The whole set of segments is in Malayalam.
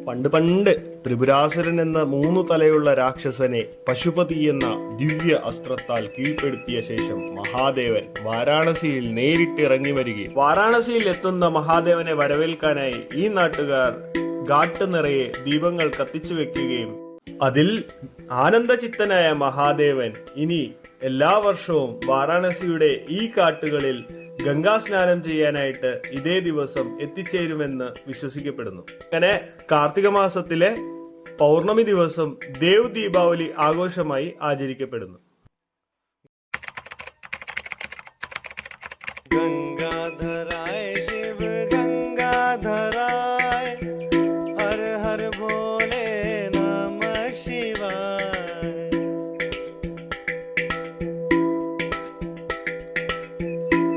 പണ്ട് ത്രിപുരാസുരൻ എന്ന 3 തലയുള്ള രാക്ഷസനെ പശുപതി എന്ന ദിവ്യ അസ്ത്രത്താൽ കീഴ്പ്പെടുത്തിയ ശേഷം മഹാദേവൻ വാരാണസിയിൽ നേരിട്ട് ഇറങ്ങി വരികയും വാരാണസിയിൽ എത്തുന്ന മഹാദേവനെ വരവേൽക്കാനായി ഈ നാട്ടുകാർ ഘാട്ട് നിറയെ ദീപങ്ങൾ കത്തിച്ചു വെക്കുകയും അതിൽ ആനന്ദചിത്തനായ മഹാദേവൻ ഇനി എല്ലാ വർഷവും വാരാണസിയുടെ ഈ കാട്ടുകളിൽ ഗംഗാസ്നാനം ചെയ്യാനായിട്ട് ഇതേ ദിവസം എത്തിച്ചേരുമെന്ന് വിശ്വസിക്കപ്പെടുന്നു. അങ്ങനെ കാർത്തിക മാസത്തിലെ പൗർണമി ദിവസം ദേവ് ദീപാവലി ആഘോഷമായി ആചരിക്കപ്പെടുന്നു. गंगाधराय शिव गंगाधराय हर हर भोले नमः शिवाय.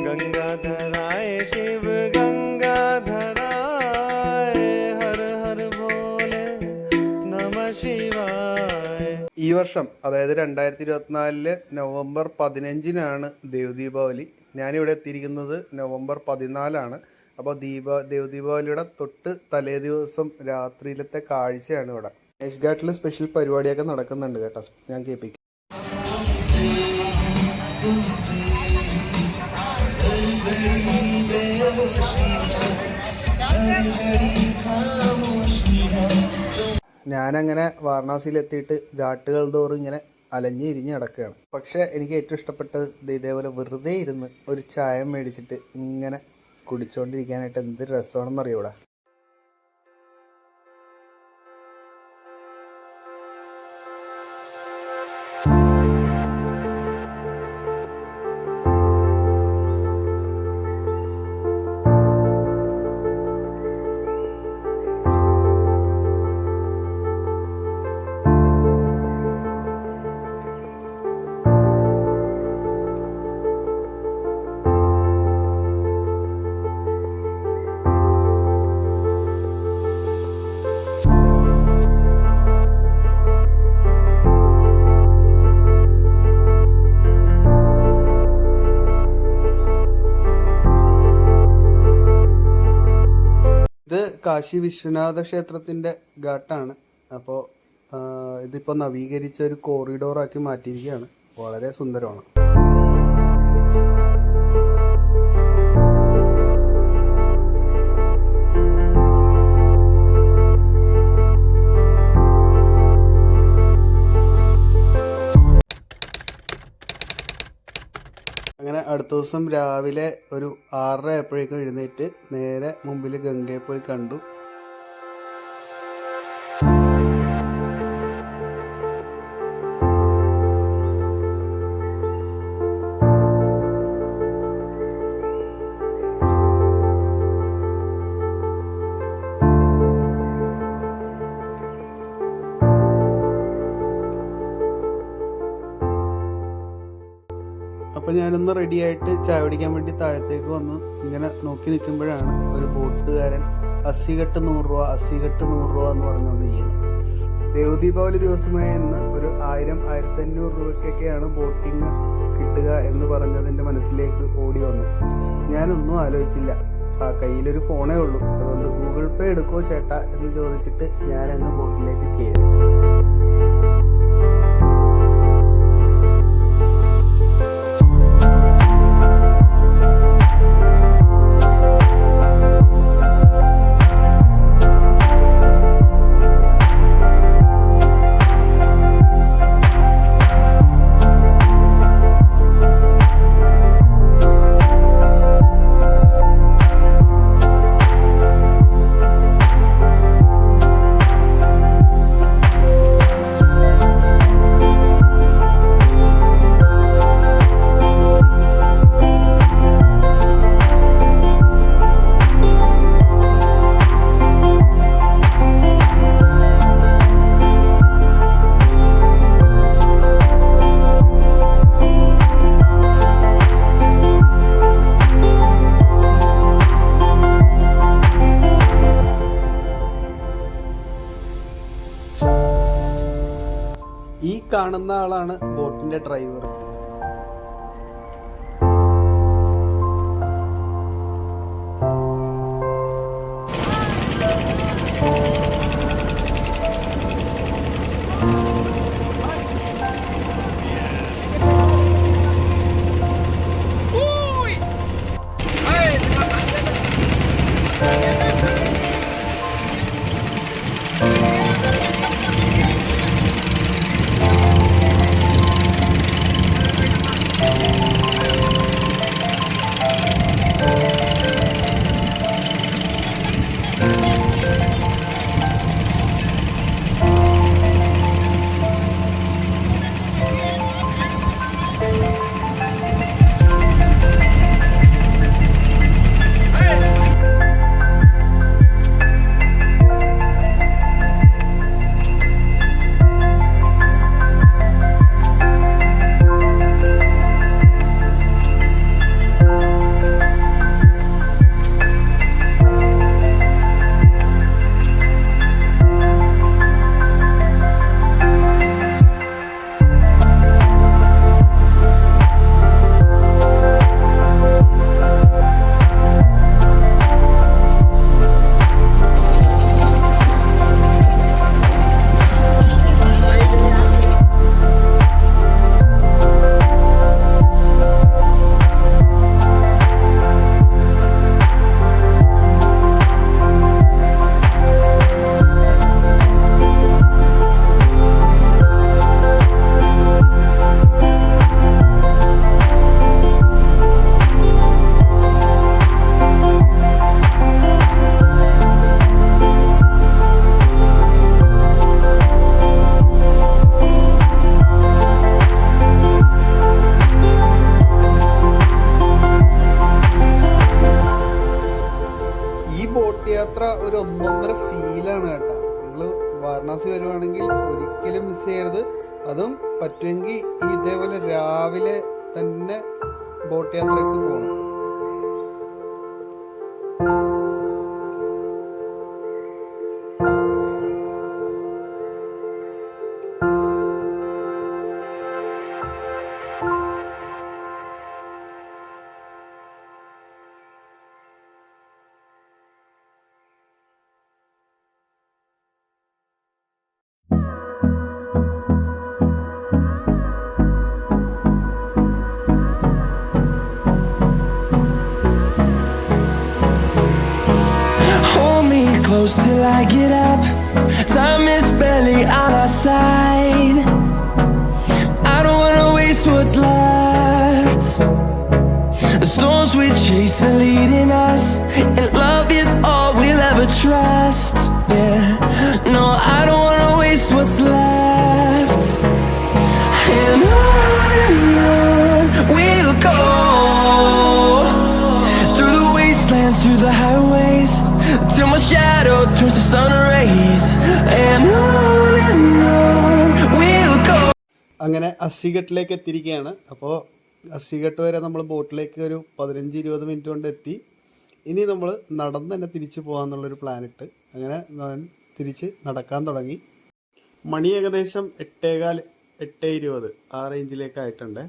गंगाधराय शिव गंगाधराय हर हर भोले नमः शिवाय. ഈ വർഷം അതായത് 2024 നവംബർ 15-നാണ് ദേവ് ദീപാവലി. ഞാനിവിടെ എത്തിയിരിക്കുന്നത് നവംബർ 14-ആണ്. അപ്പോൾ ദേവ് ദീപാവലിയുടെ തൊട്ട് തലേ ദിവസം രാത്രിയിലത്തെ കാഴ്ചയാണ് ഇവിടെ. ഗണേഷ് ഘാട്ടിൽ സ്പെഷ്യൽ പരിപാടിയൊക്കെ നടക്കുന്നുണ്ട് കേട്ടോ, ഞാൻ കേൾപ്പിക്കും. ഞാനങ്ങനെ വാരണാസിയിൽ എത്തിയിട്ട് ഘാട്ടുകൾ തോറും ഇങ്ങനെ അലഞ്ഞിരിഞ്ഞ് നടക്കുകയാണ്. പക്ഷേ എനിക്ക് ഏറ്റവും ഇഷ്ടപ്പെട്ടത് ഇതേപോലെ വെറുതെ ഇരുന്ന് ഒരു ചായ മേടിച്ചിട്ട് ഇങ്ങനെ കുടിച്ചുകൊണ്ടിരിക്കാനായിട്ട് എന്ത് രസമാണെന്നറിയൂടെ. ഇത് കാശി വിശ്വനാഥ ക്ഷേത്രത്തിൻ്റെ ഘാട്ടാണ്. അപ്പോൾ ഇതിപ്പോൾ നവീകരിച്ച ഒരു കോറിഡോറാക്കി മാറ്റിയിരിക്കുകയാണ്. വളരെ സുന്ദരമാണ്. അങ്ങനെ അടുത്ത ദിവസം രാവിലെ ഒരു 6:30 ആയപ്പോഴേക്കും എഴുന്നേറ്റ് നേരെ മുമ്പിൽ ഗംഗയെ പോയി കണ്ടു. അപ്പോൾ ഞാനൊന്ന് റെഡിയായിട്ട് ചായ കുടിക്കാൻ വേണ്ടി താഴത്തേക്ക് വന്ന് ഇങ്ങനെ നോക്കി നിൽക്കുമ്പോഴാണ് ഒരു ബോട്ടുകാരൻ 80 കെട്ട് 100 രൂപ 80 കെട്ട് 100 രൂപ എന്ന് പറഞ്ഞുകൊണ്ടിരിക്കുന്നത്. ദേവ് ദീപാവലി ദിവസമായ ഇന്ന് ഒരു 1000-1500 രൂപയ്ക്കൊക്കെയാണ് ബോട്ടിങ് കിട്ടുക എന്ന് പറഞ്ഞതിൻ്റെ മനസ്സിലേക്ക് ഓടി വന്നു. ഞാനൊന്നും ആലോചിച്ചില്ല. കയ്യിലൊരു ഫോണേ ഉള്ളൂ. അതുകൊണ്ട് ഗൂഗിൾ പേ എടുക്കുമോ ചേട്ടാ എന്ന് ചോദിച്ചിട്ട് ഞാനങ്ങ് ബോട്ടിലേക്ക് കയറി. ഈ കാണുന്ന ആളാണ് ബോട്ടിന്റെ ഡ്രൈവർ. വാരണാസി വരുവാണെങ്കിൽ ഒരിക്കലും മിസ് ചെയ്യരുത്. അതും പറ്റുമെങ്കിൽ ഇതേപോലെ രാവിലെ തന്നെ ബോട്ട് യാത്രയ്ക്ക് പോകണം. Close till I get up. Time is barely on our side. I don't wanna waste what's left. The storms we chase are leading us, and love is all we'll ever trust. Yeah, no, I don't wanna waste what's left. And on we'll go, through the wastelands, through the highways, till my shadow turns to sun rays. And on we'll go. അങ്ങനെ അസ്സിഘട്ടിലേക്ക് എത്തിയിരിക്കുകയാണ്. അപ്പോൾ അസ്സിഘട്ട് വരെ നമ്മൾ ബോട്ടിലേക്ക് ഒരു 15-20 മിനിറ്റ് കൊണ്ട് എത്തി. ഇനി നമ്മൾ നടന്ന് തന്നെ തിരിച്ച് പോകാമെന്നുള്ളൊരു പ്ലാനിട്ട് അങ്ങനെ ഞാൻ തിരിച്ച് നടക്കാൻ തുടങ്ങി. മണി ഏകദേശം 8:15, 8:20 ആ റേഞ്ചിലേക്കായിട്ടുണ്ട്.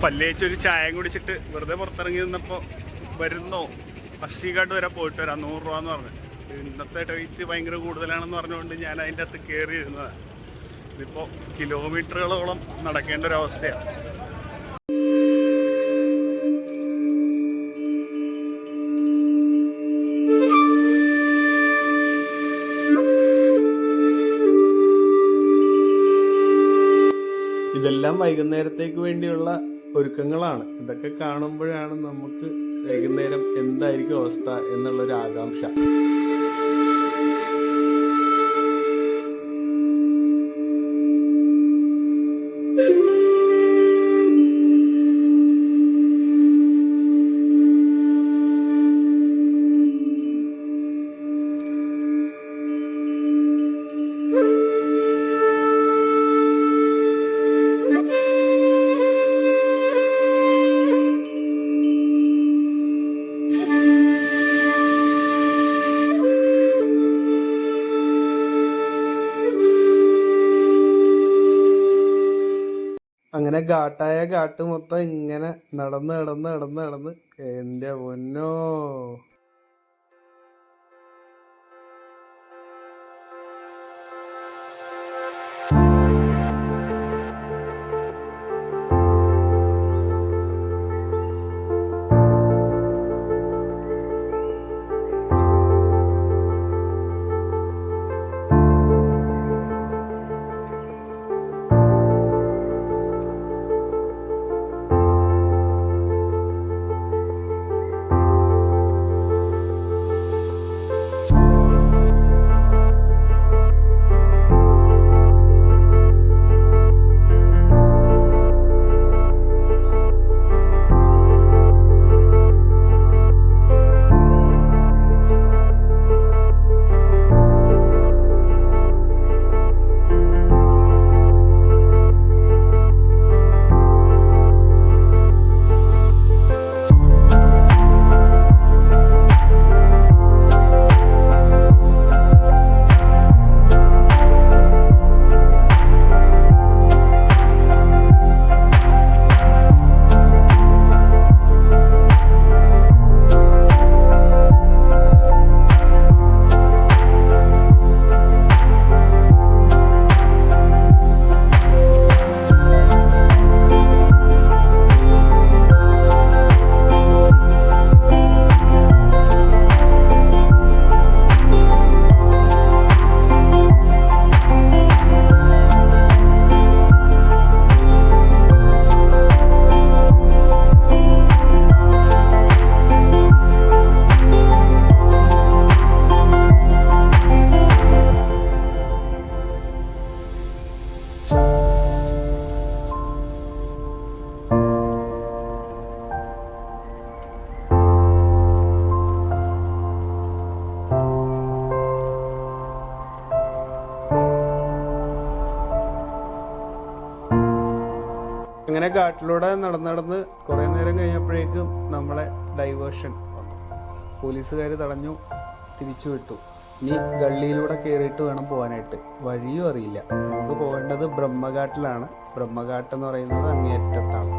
പല്ലേച്ചൊരു ചായ കുടിച്ചിട്ട് വെറുതെ പുറത്തിറങ്ങി നിന്നപ്പോൾ വരുന്നോ അസ്സിഘാട്ട് വരെ പോയിട്ട് വരാം, 100 രൂപ എന്ന് പറഞ്ഞു. ഇന്നത്തെ റേറ്റ് ഭയങ്കര കൂടുതലാണെന്ന് പറഞ്ഞുകൊണ്ട് ഞാൻ അതിൻ്റെ അകത്ത് കയറി ഇരുന്നതാണ്. ഇതിപ്പോൾ കിലോമീറ്ററുകളോളം നടക്കേണ്ട ഒരവസ്ഥയാണ്. ഇതെല്ലാം വൈകുന്നേരത്തേക്ക് വേണ്ടിയുള്ള ഒരുക്കങ്ങളാണ്. ഇതൊക്കെ കാണുമ്പോഴാണ് നമുക്ക് വൈകുന്നേരം എന്തായിരിക്കും അവസ്ഥ എന്നുള്ളൊരു ആകാംക്ഷ. അങ്ങനെ ഘാട്ടായ ഘാട്ട് മൊത്തം ഇങ്ങനെ നടന്ന് എൻ്റെ പൊന്നോ. അങ്ങനെ കാട്ടിലൂടെ നടന്ന് കുറേ നേരം കഴിഞ്ഞപ്പോഴേക്കും നമ്മളെ ഡൈവേർഷൻ വന്നു. പോലീസുകാർ തടഞ്ഞു, തിരിച്ചു വിട്ടു. ഇനി ഗള്ളിയിലൂടെ കയറിയിട്ട് വേണം പോകാനായിട്ട്. വഴിയും അറിയില്ല. നമുക്ക് പോകേണ്ടത് ബ്രഹ്മഘാട്ടിലാണ്. ബ്രഹ്മഘാട്ട് എന്ന് പറയുന്നത് അങ്ങേയറ്റത്താണ്.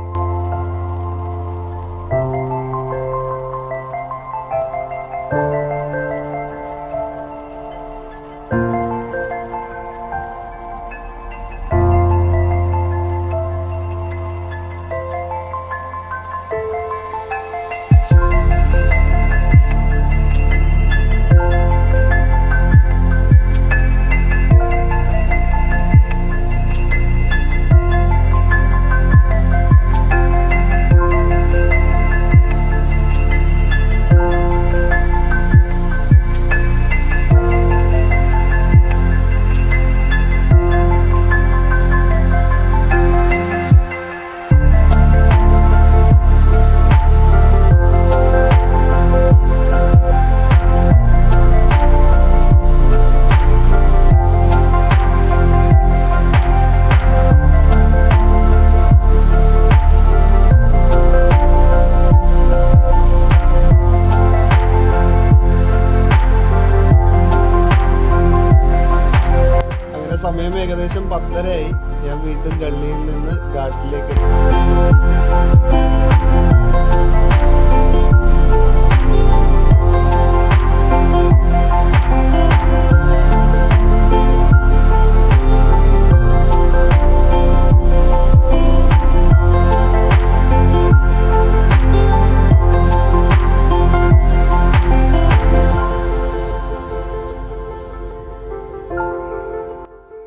സമയം ഏകദേശം 10:30 ഞാൻ വീണ്ടും ഗള്ളിയിൽ നിന്ന് ഘാട്ടിലേക്ക് എത്തി.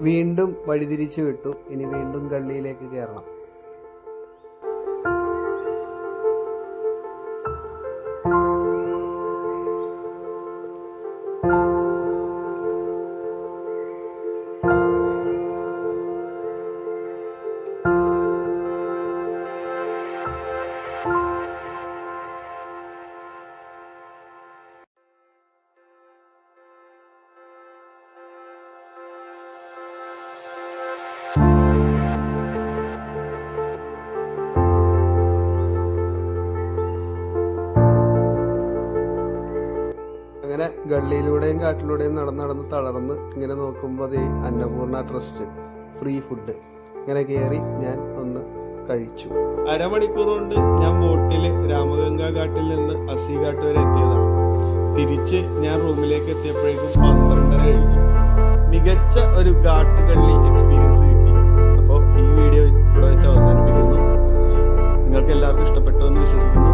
വീണ്ടും വഴിതിരിച്ചു വിട്ടു. ഇനി വീണ്ടും ഗള്ളിയിലേക്ക് കയറണം. അങ്ങനെ ഗള്ളിയിലൂടെയും കാട്ടിലൂടെയും നടന്ന് തളർന്ന് ഇങ്ങനെ നോക്കുമ്പോൾ അതേ അന്നപൂർണ ട്രസ്റ്റ് ഫ്രീ ഫുഡ് ഇങ്ങനെ കയറി ഞാൻ ഒന്ന് കഴിച്ചു. അരമണിക്കൂർ കൊണ്ട് ഞാൻ ബോട്ടിൽ രാമഗംഗ ഘാട്ടിൽ നിന്ന് അസി ഘാട്ട് വരെ എത്തിയതാണ്. തിരിച്ച് ഞാൻ റൂമിലേക്ക് എത്തിയപ്പോഴേക്കും 12:30 കഴിഞ്ഞു. മികച്ച ഒരു ഘാട്ട് ഗള്ളി എക്സ്പീരിയൻസ് കിട്ടി. അപ്പോൾ ഈ വീഡിയോ ഇവിടെ വെച്ച് അവസാനിപ്പിക്കുന്നു. നിങ്ങൾക്ക് എല്ലാവർക്കും ഇഷ്ടപ്പെട്ടു എന്ന് വിശ്വസിക്കുന്നു.